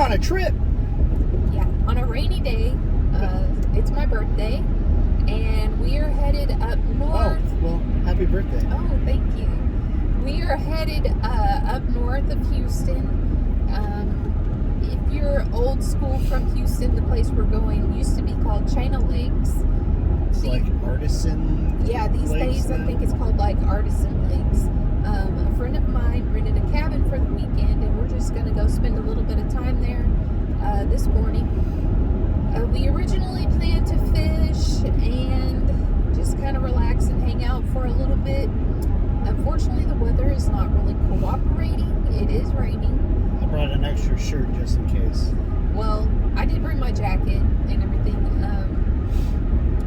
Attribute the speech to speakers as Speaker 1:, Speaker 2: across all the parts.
Speaker 1: on a trip.
Speaker 2: Yeah, on a rainy day. It's my birthday, and we are headed up north.
Speaker 1: Oh, well, happy birthday.
Speaker 2: Oh, thank you. We are headed up north of Houston. If you're old school from Houston, the place we're going used to be called China Lakes.
Speaker 1: It's like Artisan.
Speaker 2: Yeah, these
Speaker 1: Lakes
Speaker 2: days I
Speaker 1: now.
Speaker 2: think it's called like Artisan Lakes. A friend of mine rented a cabin for the weekend, and we're just going to go spend a little bit of time there this morning. We originally planned to fish and just kind of relax and hang out for a little bit. Unfortunately, the weather is not really cooperating. It is raining.
Speaker 1: I brought an extra shirt just in case.
Speaker 2: Well, I did bring my jacket and everything.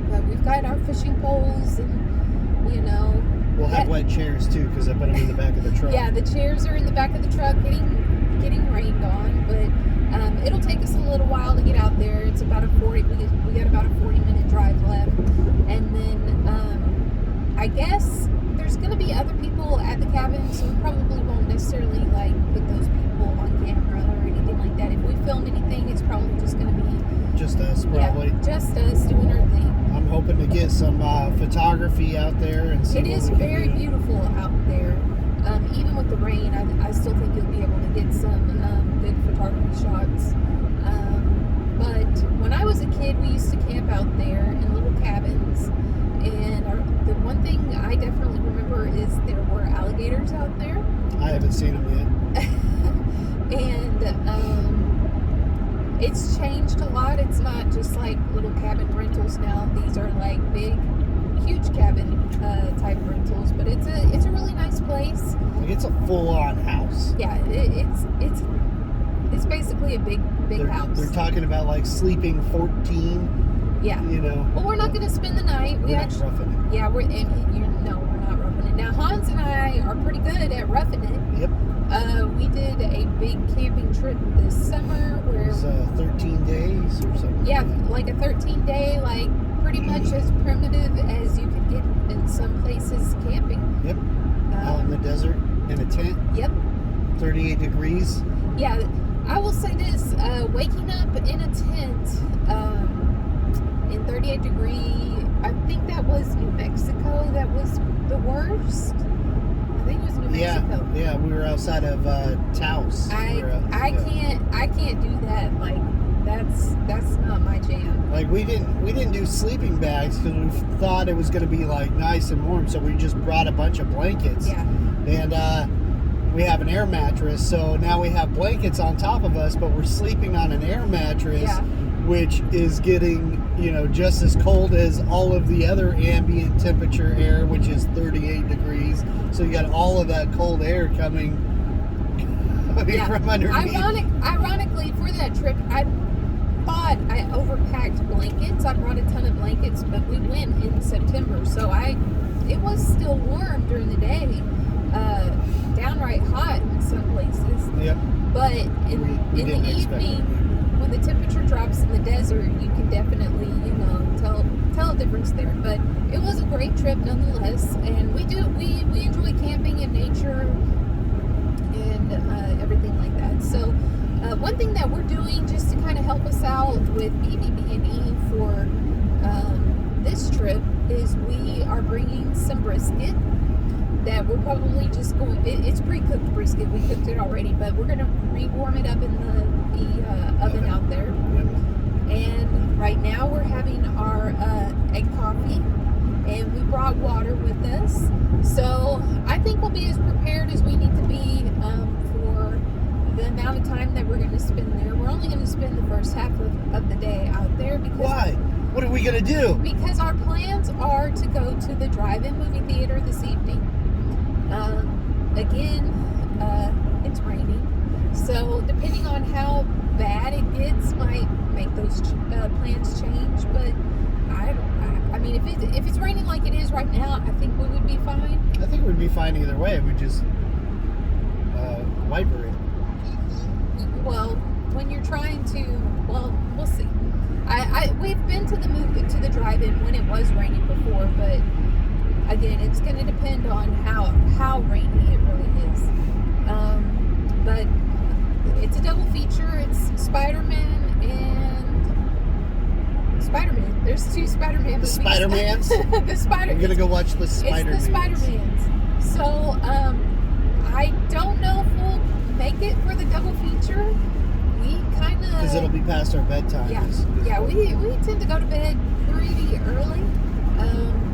Speaker 2: But we've got our fishing poles and, you know.
Speaker 1: We'll have wet chairs too, because I put them in the back of the truck.
Speaker 2: Yeah, the chairs are in the back of the truck getting rained on, but it'll take us a little while to get out there. It's about we got about a 40-minute drive left, and then I guess there's going to be other people at the cabin, so we probably won't necessarily like put those people on camera or anything like that. If we film anything, it's probably just going to be
Speaker 1: just us, probably.
Speaker 2: Yeah, just us doing our thing.
Speaker 1: I'm hoping to get some photography out there and see.
Speaker 2: It is very beautiful out there. Even with the rain, I still think you'll be able to get some good photography shots. But when I was a kid, we used to camp out there in little cabins. And the one thing I definitely remember is there were alligators out there.
Speaker 1: I haven't seen them yet.
Speaker 2: And it's changed a lot. It's not just like little cabin rentals now. These are like big, huge cabin type rentals. But it's a really nice place.
Speaker 1: Like it's a full-on house.
Speaker 2: Yeah, it's basically a big house.
Speaker 1: They're talking about like sleeping 14.
Speaker 2: Yeah.
Speaker 1: You know.
Speaker 2: Well, we're not going to spend the night.
Speaker 1: We're not roughing it.
Speaker 2: Yeah, we're not roughing it. Now, Hans and I are pretty good at roughing it.
Speaker 1: Yep.
Speaker 2: We did a big camping trip this summer where
Speaker 1: it was 13 days or something.
Speaker 2: Yeah, like a 13-day, like pretty much as primitive as you could get in some places camping.
Speaker 1: Yep. Out in the desert in a tent.
Speaker 2: Yep.
Speaker 1: 38 degrees.
Speaker 2: Yeah, I will say this: waking up in a tent in 38 degree. I think that was New Mexico. That was the worst. I think it was New Mexico.
Speaker 1: Yeah, we were outside of Taos.
Speaker 2: I can't do that. Like that's not my jam.
Speaker 1: Like we didn't do sleeping bags because we thought it was going to be like nice and warm, so we just brought a bunch of blankets.
Speaker 2: Yeah.
Speaker 1: And we have an air mattress, so now we have blankets on top of us, but we're sleeping on an air mattress.
Speaker 2: Yeah.
Speaker 1: Which is getting, just as cold as all of the other ambient temperature air, which is 38 degrees. So you got all of that cold air coming from underneath.
Speaker 2: Ironically, for that trip, I thought I overpacked blankets. I brought a ton of blankets, but we went in September, so it was still warm during the day, downright hot in some places.
Speaker 1: Yep.
Speaker 2: But in the evening, when the temperature drops in the desert, you can definitely, tell a difference there. But it was a great trip nonetheless, and we enjoy camping in nature and everything like that. So one thing that we're doing just to kind of help us out with BBB&E for this trip is we are bringing some brisket that we're probably just going, it's pre-cooked brisket, we cooked it already, but we're going to re-warm it up in the oven out there.
Speaker 1: Yep.
Speaker 2: And right now we're having our egg coffee, and we brought water with us, so I think we'll be as prepared as we need to be for the amount of time that we're going to spend there. We're only going to spend the first half of the day out there because...
Speaker 1: Why? What are we going to do?
Speaker 2: Because our plans are to go to the drive-in movie theater this evening. Again, it's raining, so depending on how bad it gets, might make those plans change. But I mean, if it's raining like it is right now, I think we would be fine.
Speaker 1: I think we'd be fine either way. We just wiper it.
Speaker 2: Well, when you're trying to, we'll see. We've been to the drive-in when it was raining before, but again, it's going to depend on how rainy it really is. But it's a double feature. It's Spider-Man and Spider-Man. There's 2 Spider-Man movies.
Speaker 1: The Spider-Mans?
Speaker 2: The Spider.
Speaker 1: I'm gonna go watch the Spider-Mans.
Speaker 2: It's the Spider-Mans. So I don't know if we'll make it for the double feature. We kind of,
Speaker 1: because it'll be past our bedtime.
Speaker 2: Yeah, we tend to go to bed pretty early.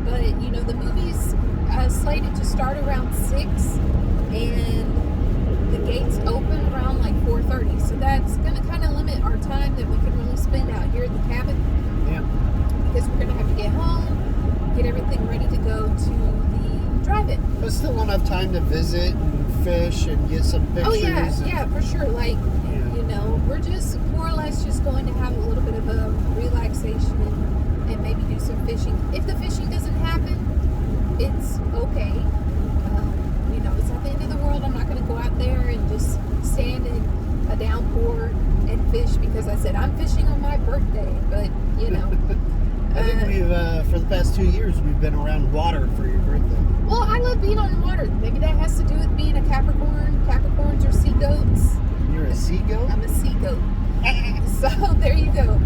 Speaker 2: But you know, the movie's slated to start around 6, and the gates open around like 4:30. So that's gonna kind of limit our time that we can really spend out here at the cabin.
Speaker 1: Yeah.
Speaker 2: Because we're gonna have to get home, get everything ready to go to the drive-in.
Speaker 1: But still enough time to visit and fish and get some pictures.
Speaker 2: Oh yeah, for sure. Like,
Speaker 1: Yeah.
Speaker 2: you know, we're just more or less just going to have a little bit of a relaxation and maybe do some fishing. If the fishing doesn't happen, it's okay. You know, it's not the end of the world. I'm not going to go out there and just stand in a downpour and fish because I said I'm fishing on my birthday. But, you know.
Speaker 1: I think we've, for the past 2 years, we've been around water for your birthday.
Speaker 2: Well, I love being on the water. Maybe that has to do with being a Capricorn. Capricorns are sea goats.
Speaker 1: You're a sea goat?
Speaker 2: I'm a sea goat. So there you go.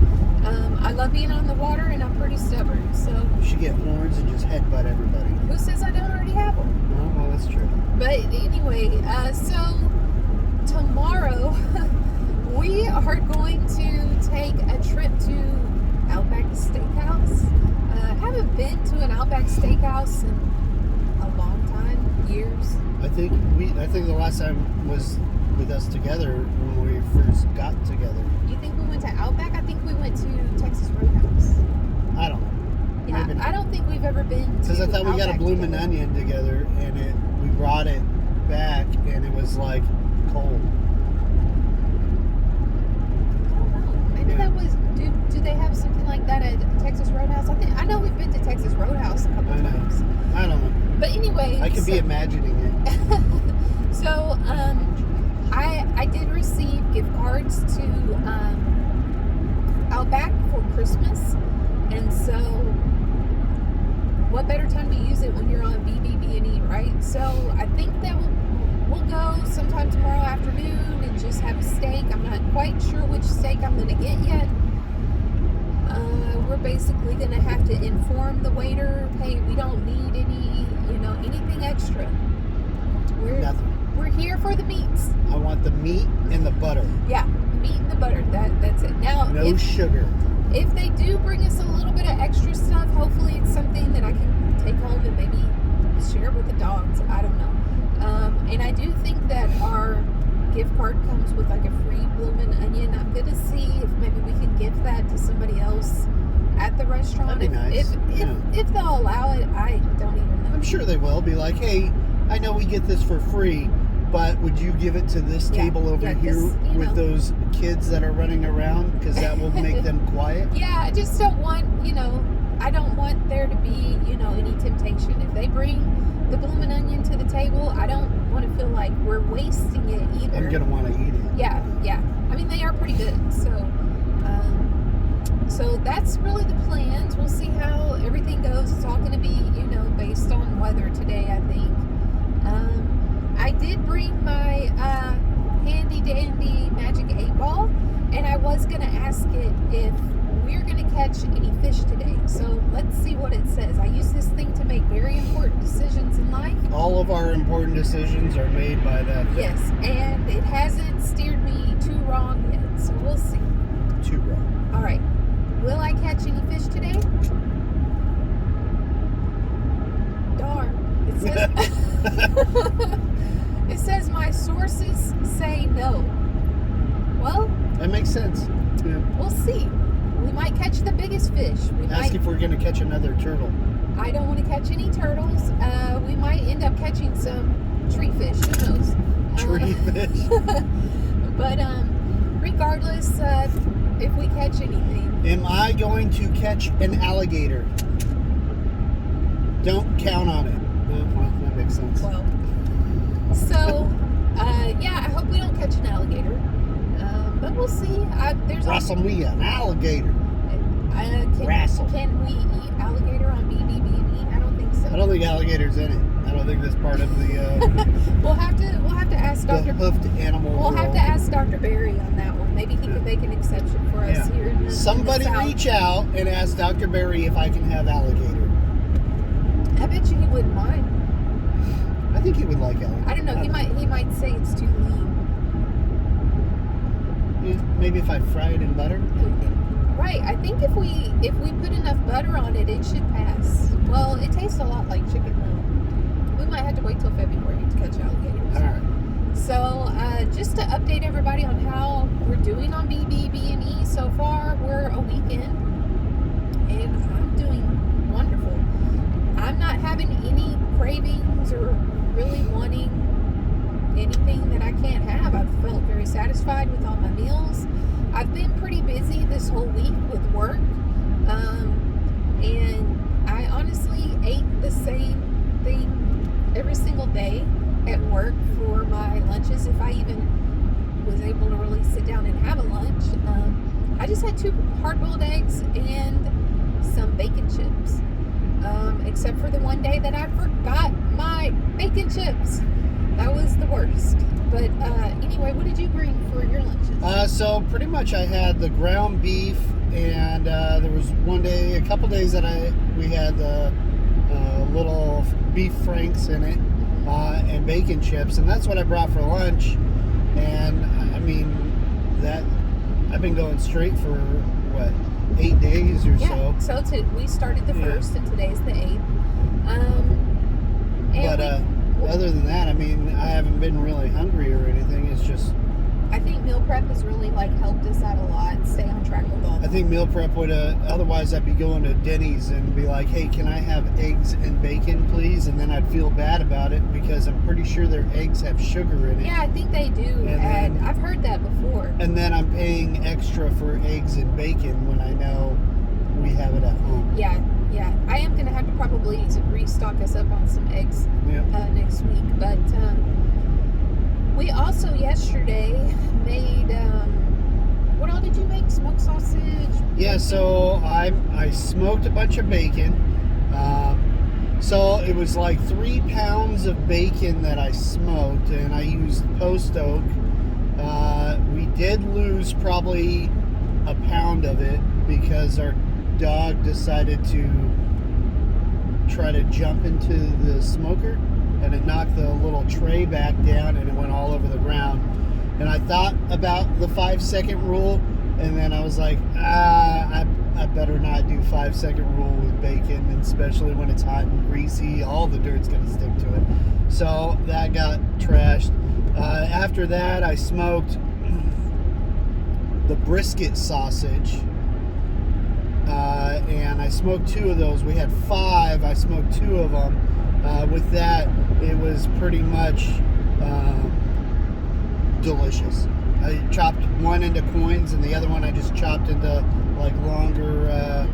Speaker 2: I love being on the water, and I'm pretty stubborn. So
Speaker 1: You should get horns and just headbutt everybody.
Speaker 2: who says I don't already have them?
Speaker 1: Oh, well, that's true.
Speaker 2: But anyway, so tomorrow we are going to take a trip to Outback Steakhouse. I haven't been to an Outback Steakhouse in a long time, years.
Speaker 1: I think the last time was with us together when we first got together.
Speaker 2: You think we went to Outback? I think we went to Texas Roadhouse.
Speaker 1: I don't know.
Speaker 2: Yeah,
Speaker 1: Maybe not.
Speaker 2: I don't think we've ever been to
Speaker 1: Because I thought we got a
Speaker 2: Outback
Speaker 1: bloomin'
Speaker 2: together.
Speaker 1: onion together, and we brought it back, and it was like cold.
Speaker 2: I don't know. Maybe
Speaker 1: Yeah.
Speaker 2: that was. Do they have something like that at Texas Roadhouse? I know we've been to Texas Roadhouse a couple
Speaker 1: I know.
Speaker 2: times.
Speaker 1: I don't know.
Speaker 2: But anyway,
Speaker 1: I could be imagining it.
Speaker 2: So I did receive gift cards to Outback for Christmas, and so what better time to use it when you're on BBB&E, right? So I think that we'll go sometime tomorrow afternoon and just have a steak. I'm not quite sure which steak I'm going to get yet. We're basically going to have to inform the waiter, hey, we don't need anything extra.
Speaker 1: Nothing.
Speaker 2: We're here for the meats.
Speaker 1: I want the meat and the butter.
Speaker 2: Yeah, meat and the butter. That's it. Now,
Speaker 1: No sugar.
Speaker 2: if they do bring us a little bit of extra stuff, hopefully it's something that I can take home and maybe share with the dogs. I don't know. And I do think that our gift card comes with like a free bloomin' onion. I'm gonna see if maybe we can give that to somebody else at the restaurant.
Speaker 1: That'd be nice.
Speaker 2: If they'll allow it, I don't even know.
Speaker 1: I'm sure they will be like, hey, I know we get this for free, but would you give it to this
Speaker 2: Yeah,
Speaker 1: table over
Speaker 2: yeah, 'cause,
Speaker 1: here
Speaker 2: you
Speaker 1: with
Speaker 2: know.
Speaker 1: those kids that are running around? Because that will make them quiet.
Speaker 2: Yeah, I just don't want, I don't want there to be, any temptation. If they bring the bloomin' onion to the table, I don't want to feel like we're wasting it either.
Speaker 1: I'm going to want to eat it.
Speaker 2: Yeah. I mean, they are pretty good. So that's really the plans. We'll see how everything goes. It's all going to be, based on weather today, I think. I did bring my handy dandy magic 8-ball, and I was going to ask it if we're going to catch any fish today. So let's see what it says. I use this thing to make very important decisions in life.
Speaker 1: All of our important decisions are made by that thing.
Speaker 2: Yes, and it hasn't steered me too wrong yet, so we'll see.
Speaker 1: Too wrong.
Speaker 2: All right. Will I catch any fish today? Darn. It says, it says my sources say no. Well,
Speaker 1: That makes sense. Yeah.
Speaker 2: we'll see. We might catch the biggest fish.
Speaker 1: Ask if we're going to catch another turtle.
Speaker 2: I don't want to catch any turtles. We might end up catching some tree fish. Who knows?
Speaker 1: Tree fish.
Speaker 2: But regardless, if we catch anything,
Speaker 1: Am I going to catch an alligator? Don't count on it. Well, that makes sense.
Speaker 2: well, so yeah, I hope we don't catch an alligator. But we'll see. There's
Speaker 1: Wrestle me an alligator. Wrestle.
Speaker 2: Can we eat alligator on BBB&E? I don't think so.
Speaker 1: I don't think alligator's in it. I don't think that's part of the
Speaker 2: we'll have to ask
Speaker 1: the
Speaker 2: Dr.
Speaker 1: hoofed animal.
Speaker 2: We'll have
Speaker 1: world.
Speaker 2: to ask Dr. Barry on that one. Maybe he could make an exception for us here. In the
Speaker 1: Somebody
Speaker 2: South.
Speaker 1: reach out and ask Dr. Barry if I can have alligator.
Speaker 2: I bet you he wouldn't mind.
Speaker 1: I think he would like alligator.
Speaker 2: I don't know. He might say it's too lean.
Speaker 1: Yeah, maybe if I fry it in butter.
Speaker 2: Right. I think if we put enough butter on it, it should pass. Well, it tastes a lot like chicken wing. We might have to wait till February to catch alligators.
Speaker 1: All right.
Speaker 2: So, just to update everybody on how we're doing on BB&E so far, we're a week in, and I'm doing wonderful. I'm not having any cravings or really wanting anything that I can't have. I've felt very satisfied with all my meals. I've been pretty busy this whole week with work, and I honestly ate the same thing every single day at work for my lunches, if I even was able to really sit down and have a lunch. I just had 2 hard-boiled eggs and some bacon chips, except for the one day that I forgot my bacon chips. That was the worst. But anyway, what did you bring for your lunches?
Speaker 1: So pretty much I had the ground beef, and there was a couple days that we had the little beef franks in it. And bacon chips, and that's what I brought for lunch. And I mean, that I've been going straight for 8 days or so.
Speaker 2: So we started the 1st, and today's the 8th.
Speaker 1: But other than that, I mean, I haven't been really hungry or anything. It's just,
Speaker 2: I think meal prep has really helped us out a lot. Stay on track with all.
Speaker 1: I think meal prep would otherwise I'd be going to Denny's and be like, hey, can I have eggs and bacon, please? And then I'd feel bad about it because I'm pretty sure their eggs have sugar in it.
Speaker 2: Yeah, I think they do. And I've heard that before.
Speaker 1: And then I'm paying extra for eggs and bacon when I know we have it at home.
Speaker 2: Yeah. I am going to have to probably restock us up on some eggs next week. But we also yesterday made, what all did you make? Smoked sausage?
Speaker 1: Yeah, so I smoked a bunch of bacon. So it was like 3 pounds of bacon that I smoked, and I used post oak. We did lose probably a pound of it because our dog decided to try to jump into the smoker, and it knocked the little tray back down and it went all over the ground. And I thought about the 5-second rule, and then I was like, I better not do 5-second rule with bacon, and especially when it's hot and greasy, all the dirt's gonna stick to it. So that got trashed. After that, I smoked the brisket sausage, and I smoked 2 of those. We had 5. I smoked 2 of them. With that, it was pretty much delicious. I chopped one into coins, and the other one I just chopped into like longer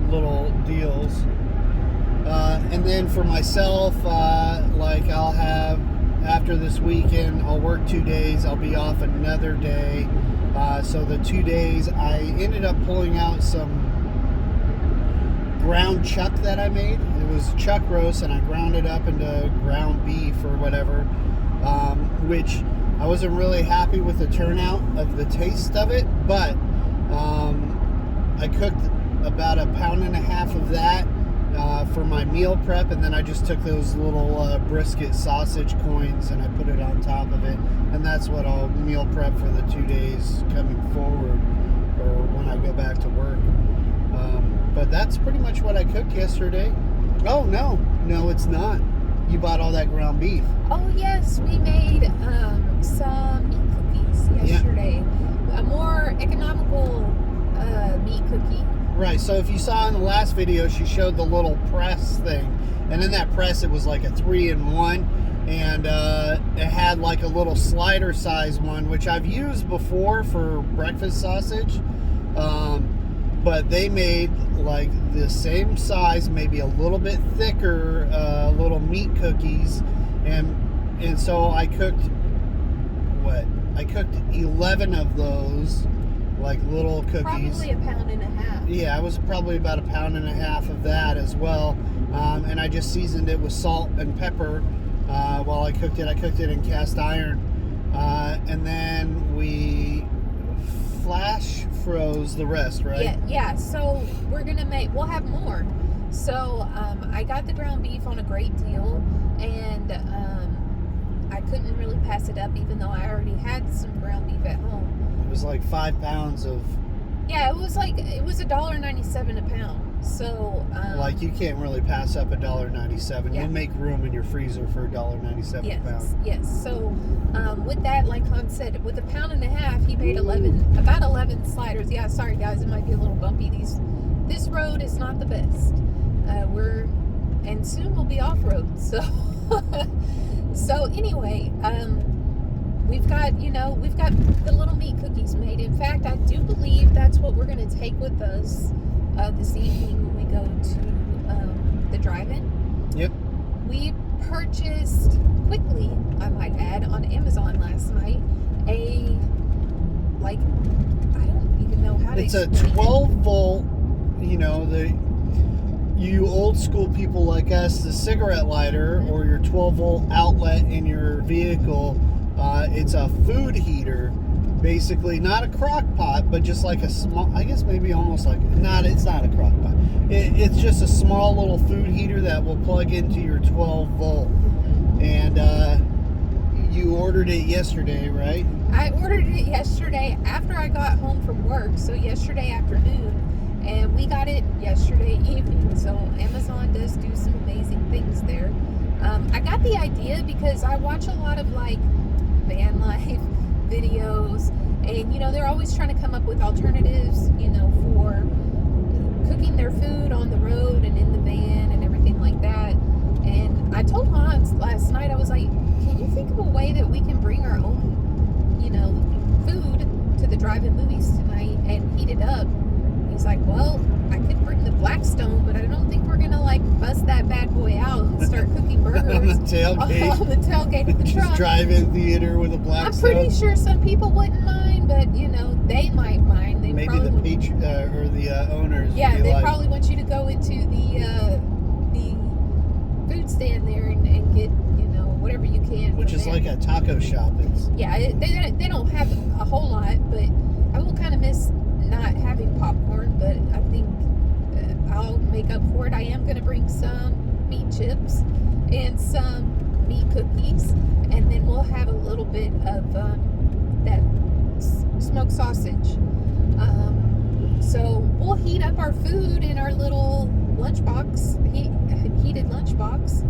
Speaker 1: little deals. And then for myself, I'll have, after this weekend, I'll work 2 days. I'll be off another day. So the 2 days, I ended up pulling out some ground chuck that I made. It was chuck roast, and I ground it up into ground beef or whatever, which I wasn't really happy with the turnout of the taste of it, but I cooked about 1.5 pounds of that for my meal prep, and then I just took those little brisket sausage coins and I put it on top of it, and that's what I'll meal prep for the 2 days coming forward, or when I go back to work. But that's pretty much what I cooked yesterday. Oh, no, it's not. You bought all that ground beef.
Speaker 2: Oh, yes, we made some meat cookies yesterday. Yeah. A more economical meat cookie.
Speaker 1: Right, so if you saw in the last video, she showed the little press thing. And in that press, it was like a 3-in-1. And it had like a little slider size one, which I've used before for breakfast sausage. But they made like the same size, maybe a little bit thicker, little meat cookies. And so I cooked 11 of those. like little cookies.
Speaker 2: Probably a pound and a half.
Speaker 1: Yeah, it was probably about a pound and a half of that as well. And I just seasoned it with salt and pepper while I cooked it. I cooked it in cast iron. And then we flash froze the rest, right?
Speaker 2: Yeah. So we'll have more. So I got the ground beef on a great deal, and I couldn't really pass it up, even though I already had some ground beef at home.
Speaker 1: It was like 5 pounds of.
Speaker 2: Yeah, it was $1.97 a pound. So
Speaker 1: like, you can't really pass up $1.97.
Speaker 2: Yeah.
Speaker 1: You'll make room in your freezer for $1.97 a pound.
Speaker 2: Yes. So with that, like Han said, with a pound and a half, he made about 11 sliders. Yeah, sorry guys, it might be a little bumpy. This road is not the best. And soon we'll be off road. So so anyway, we've got the little meat cookies made. In fact, I do believe that's what we're going to take with us this evening when we go to the drive-in.
Speaker 1: Yep.
Speaker 2: We purchased quickly, I might add, on Amazon last night I don't even know how to
Speaker 1: It's a
Speaker 2: explain
Speaker 1: 12 volt, you old school people like us, the cigarette lighter or your 12 volt outlet in your vehicle. It's a food heater, basically, not a crock pot, but just like a small, I guess maybe almost like, it's not a crock pot. It's just a small little food heater that will plug into your 12 volt. And you ordered it yesterday, right?
Speaker 2: I ordered it yesterday after I got home from work, so yesterday afternoon, and we got it yesterday evening. So Amazon does do some amazing things there. I got the idea because I watch a lot of like van life videos, and they're always trying to come up with alternatives, for cooking their food on the road and in the van and everything like that. And I told Hans last night, I was like, can you think of a way that we can bring our own food to the drive-in movies tonight and heat it up? He's like, well, I could bring the Blackstone, but I don't think we're gonna like bust that bad boy out and start cooking burgers
Speaker 1: on the tailgate.
Speaker 2: on the tailgate of the
Speaker 1: Just
Speaker 2: truck.
Speaker 1: drive-in theater with a Blackstone.
Speaker 2: I'm pretty sure some people wouldn't mind, but they might mind. They
Speaker 1: maybe the owners.
Speaker 2: Yeah,
Speaker 1: would be
Speaker 2: they
Speaker 1: like,
Speaker 2: probably want you to go into the food stand there and get whatever you can.
Speaker 1: which is like a taco shop.
Speaker 2: They don't have a whole lot, but I will kind of miss not having popcorn, but I think I'll make up for it. I am going to bring some meat chips and some meat cookies, and then we'll have a little bit of that smoked sausage. So we'll heat up our food in our little lunchbox, heated lunchbox,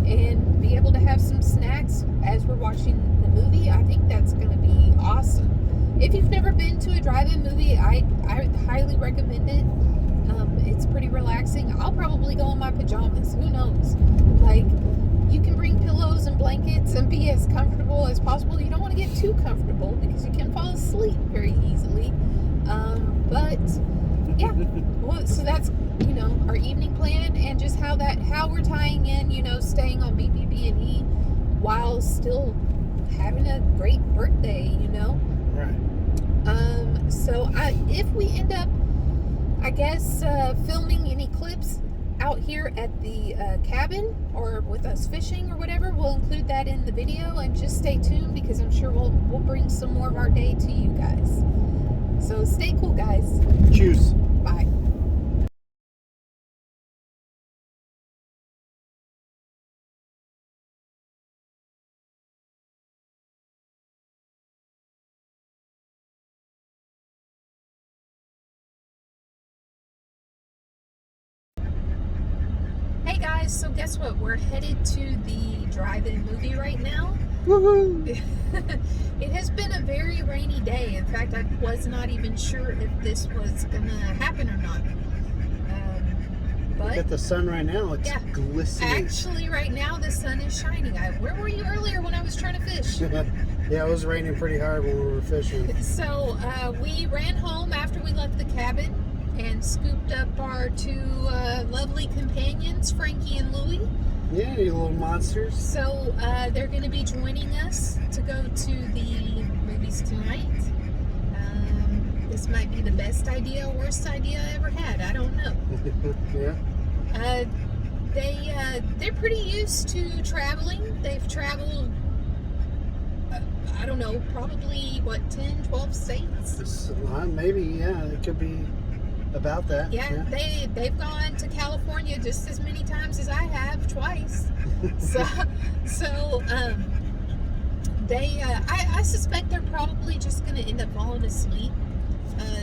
Speaker 2: and be able to have some snacks as we're watching the movie. I think that's going to be awesome. If you've never been to a drive-in movie, I highly recommend it. It's pretty relaxing. I'll probably go in my pajamas. Who knows? Like, you can bring pillows and blankets and be as comfortable as possible. You don't want to get too comfortable because you can fall asleep very easily. But yeah, well, so that's our evening plan, and just how we're tying in, staying on BBB&E while still having a great birthday,
Speaker 1: Right.
Speaker 2: So if we end up, I guess, filming any clips out here at the cabin or with us fishing or whatever, we'll include that in the video, and just stay tuned because I'm sure we'll bring some more of our day to you guys. So stay cool, guys.
Speaker 1: Cheers.
Speaker 2: Bye. Hey guys, so guess what? We're headed to the drive-in movie right now.
Speaker 1: Woohoo!
Speaker 2: It has been a very rainy day. In fact, I was not even sure if this was gonna happen or not. But
Speaker 1: look at the sun right now. It's glistening.
Speaker 2: Actually, right now the sun is shining. Where were you earlier when I was trying to fish?
Speaker 1: Yeah, it was raining pretty hard when we were fishing.
Speaker 2: So we ran home after we left the cabin and scooped up our two lovely companions, Frankie and Louie.
Speaker 1: Yeah, you little monsters.
Speaker 2: So they're going to be joining us to go to the movies tonight. this might be the best idea or worst idea I ever had. I don't know.
Speaker 1: Yeah.
Speaker 2: They're pretty used to traveling. They've traveled, I don't know, probably, 10, 12 states?
Speaker 1: Maybe, yeah. It could be about that.
Speaker 2: Yeah. They've gone to California just as many times as I have, twice. I suspect they're probably just going to end up falling asleep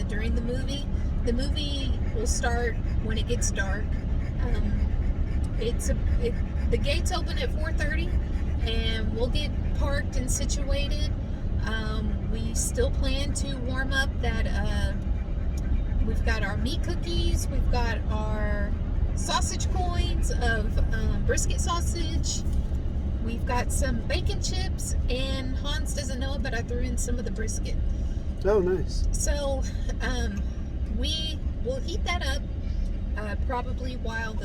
Speaker 2: during the movie. The movie will start when it gets dark. The gates open at 4:30, and we'll get parked and situated. We still plan to warm up that. We've got our meat cookies. We've got our sausage coins of brisket sausage. We've got some bacon chips, and Hans doesn't know it, but I threw in some of the brisket.
Speaker 1: Oh, nice.
Speaker 2: So we will heat that up probably while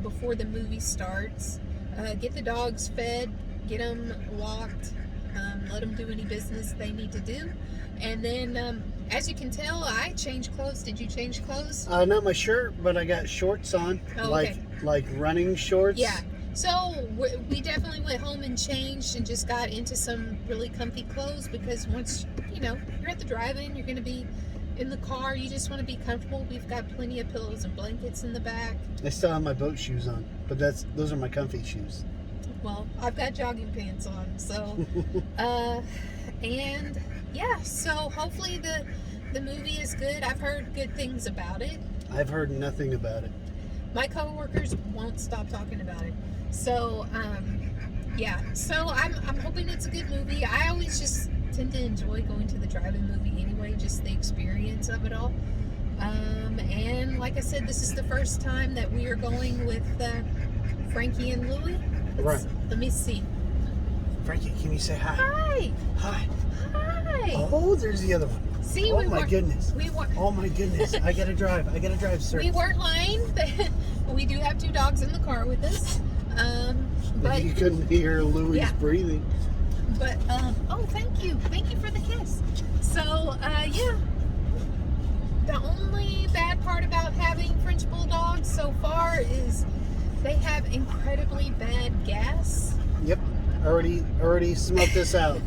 Speaker 2: before the movie starts. Get the dogs fed, get them walked, let them do any business they need to do. And then, as you can tell, I changed clothes. Did you change clothes?
Speaker 1: Not my shirt, but I got shorts on.
Speaker 2: Oh, okay.
Speaker 1: Like running shorts.
Speaker 2: Yeah. So we definitely went home and changed and just got into some really comfy clothes, because once, you're at the drive-in, you're going to be in the car, you just want to be comfortable. We've got plenty of pillows and blankets in the back. I
Speaker 1: still have my boat shoes on, but those are my comfy shoes.
Speaker 2: Well, I've got jogging pants on, so and yeah, so hopefully the movie is good. I've heard good things about it.
Speaker 1: I've heard nothing about it.
Speaker 2: My coworkers won't stop talking about it. So yeah, so I'm hoping it's a good movie. I always just tend to enjoy going to the drive-in movie anyway, just the experience of it all. And like I said, this is the first time that we are going with Frankie and Louie.
Speaker 1: Right.
Speaker 2: Let me see.
Speaker 1: Frankie, can you say hi?
Speaker 2: Hi.
Speaker 1: Hi.
Speaker 2: Hi.
Speaker 1: Oh, there's the other one.
Speaker 2: See,
Speaker 1: oh my goodness.
Speaker 2: Oh
Speaker 1: my goodness. I gotta drive, sir.
Speaker 2: We weren't lying. We do have 2 dogs in the car with us. But
Speaker 1: you couldn't hear Louie's breathing.
Speaker 2: But oh, thank you for the kiss. So yeah, the only bad part about having French bulldogs so far is they have incredibly bad gas.
Speaker 1: Yep, already smoked this out.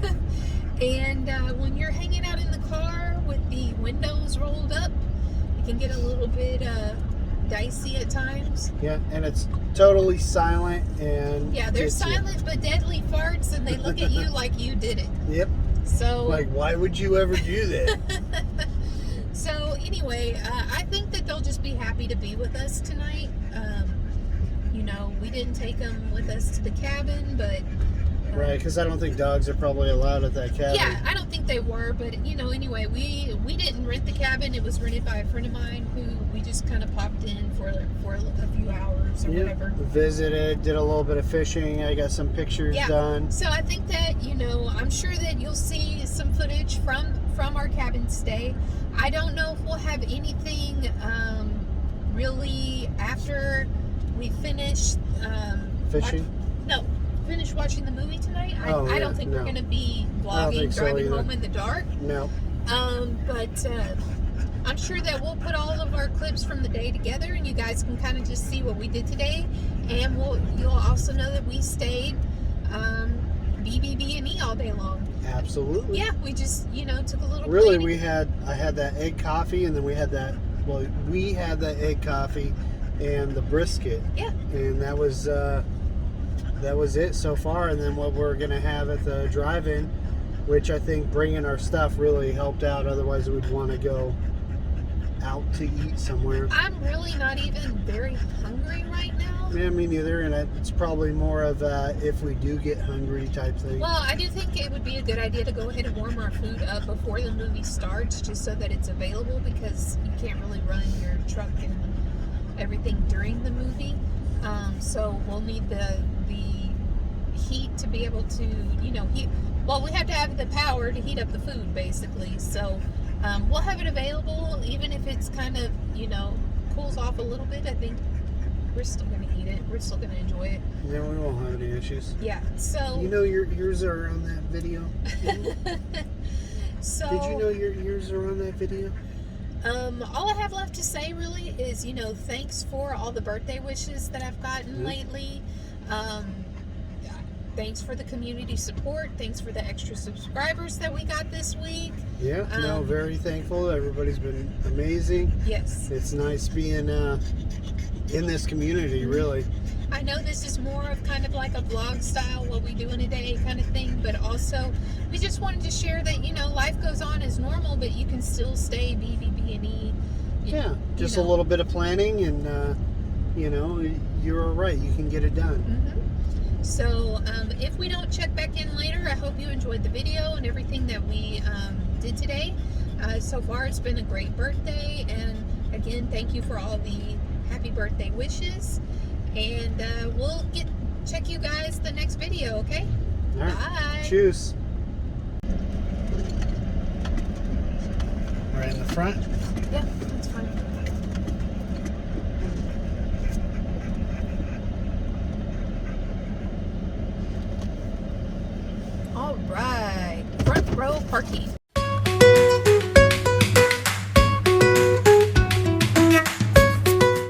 Speaker 2: And when you're hanging out in the car with the windows rolled up, it can get a little bit dicey at times.
Speaker 1: Yeah, and it's totally silent and
Speaker 2: yeah, they're silent but deadly farts, and they look at you like you did it.
Speaker 1: Yep.
Speaker 2: So
Speaker 1: like, why would you ever do that?
Speaker 2: So anyway, I think that they'll just be happy to be with us tonight. We didn't take them with us to the cabin, but
Speaker 1: right, because I don't think dogs are probably allowed at that cabin.
Speaker 2: Yeah, I don't think they were, but anyway, we didn't rent the cabin. It was rented by a friend of mine who we just kind of popped in for a few hours or whatever.
Speaker 1: Visited, did a little bit of fishing. I got some pictures done.
Speaker 2: So I think that I'm sure that you'll see some footage from our cabin stay. I don't know if we'll have anything really after we finish
Speaker 1: fishing.
Speaker 2: Finish watching the movie tonight. I don't think we're going to be vlogging driving home in the dark.
Speaker 1: No.
Speaker 2: But I'm sure that we'll put all of our clips from the day together, and you guys can kind of just see what we did today, and you'll also know that we stayed BBB&E all day long.
Speaker 1: Absolutely.
Speaker 2: Yeah, we just took a little.
Speaker 1: Really, I had that egg coffee, and then we had that egg coffee and the brisket.
Speaker 2: Yeah.
Speaker 1: And that was it so far. And then what we're gonna have at the drive-in, which I think bringing our stuff really helped out. Otherwise, we'd want to go out to eat somewhere.
Speaker 2: I'm really not even very hungry right now.
Speaker 1: Yeah, me neither. And it's probably more of a if we do get hungry type thing.
Speaker 2: Well, I do think it would be a good idea to go ahead and warm our food up before the movie starts, just so that it's available, because you can't really run your truck and everything during the movie. So we'll need the heat to be able to, heat. Well, we have to have the power to heat up the food, basically. So we'll have it available, even if it's kind of, cools off a little bit. I think we're still going to eat it. We're still going to enjoy it.
Speaker 1: Yeah, we won't have any issues.
Speaker 2: Yeah, so...
Speaker 1: yours are on that video.
Speaker 2: So,
Speaker 1: Did you know your ears are on that video?
Speaker 2: all I have left to say really is, thanks for all the birthday wishes that I've gotten lately. Thanks for the community support. Thanks for the extra subscribers that we got this week.
Speaker 1: Yeah, no, very thankful. Everybody's been amazing.
Speaker 2: Yes.
Speaker 1: It's nice being in this community, really.
Speaker 2: I know this is more of kind of like a vlog style, what we do in a day kind of thing, but also we just wanted to share that, life goes on as normal, but you can still stay BBB&E.
Speaker 1: Yeah, just a little bit of planning and, you're right. You can get it done.
Speaker 2: Mm-hmm. So if we don't check back in later, I hope you enjoyed the video and everything that we did today. So far, it's been a great birthday. And again, thank you for all the happy birthday wishes. And we'll check you guys the next video, okay?
Speaker 1: All right.
Speaker 2: Bye.
Speaker 1: Cheers. Right in the front?
Speaker 2: Yeah, that's fine. All right. Front row parking.